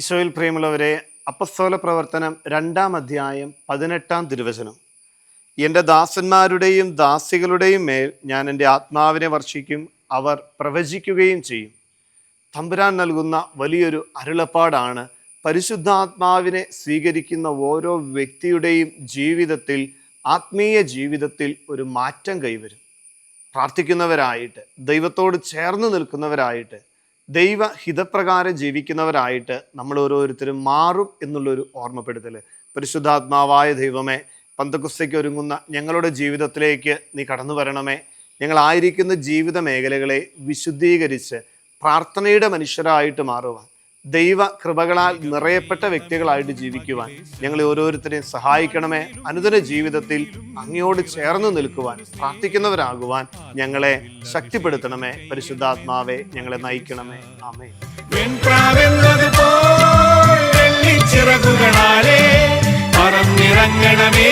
ഈശോയിൽ പ്രിയമുള്ളവരെ, അപ്പസ്തോല പ്രവർത്തനം 2-ാം അധ്യായം 18-ാം തിരുവചനം. എൻ്റെ ദാസന്മാരുടെയും ദാസികളുടെയും മേൽ ഞാൻ എൻ്റെ ആത്മാവിനെ വർഷിക്കും, അവർ പ്രവചിക്കുകയും ചെയ്യും. തമ്പുരാൻ നൽകുന്ന വലിയൊരു അരുളപ്പാടാണ്. പരിശുദ്ധാത്മാവിനെ സ്വീകരിക്കുന്ന ഓരോ വ്യക്തിയുടെയും ജീവിതത്തിൽ, ആത്മീയ ജീവിതത്തിൽ ഒരു മാറ്റം കൈവരും. പ്രാർത്ഥിക്കുന്നവരായിട്ട്, ദൈവത്തോട് ചേർന്ന് നിൽക്കുന്നവരായിട്ട്, ദൈവഹിതപ്രകാരം ജീവിക്കുന്നവരായിട്ട് നമ്മൾ ഓരോരുത്തരും മാറും എന്നുള്ളൊരു ഓർമ്മപ്പെടുത്തൽ. പരിശുദ്ധാത്മാവായ ദൈവമേ, പന്തക്കുസ്തയ്ക്ക് ഒരുങ്ങുന്ന ഞങ്ങളുടെ ജീവിതത്തിലേക്ക് നീ കടന്നു വരണമേ. ഞങ്ങളായിരിക്കുന്ന ജീവിത മേഖലകളെ വിശുദ്ധീകരിച്ച് പ്രാർത്ഥനയുടെ മനുഷ്യരായിട്ട് മാറുവാൻ, ദൈവ കൃപകളാൽ നിറയപ്പെട്ട വ്യക്തികളായിട്ട് ജീവിക്കുവാൻ ഞങ്ങളെ ഓരോരുത്തരെയും സഹായിക്കണമേ. അനുദിന ജീവിതത്തിൽ അങ്ങയോട് ചേർന്ന് നിൽക്കുവാൻ, പ്രാർത്ഥിക്കുന്നവരാകുവാൻ ഞങ്ങളെ ശക്തിപ്പെടുത്തണമേ. പരിശുദ്ധാത്മാവെ, ഞങ്ങളെ നയിക്കണമേ. ആമേൻ. പറന്നിറങ്ങണമേ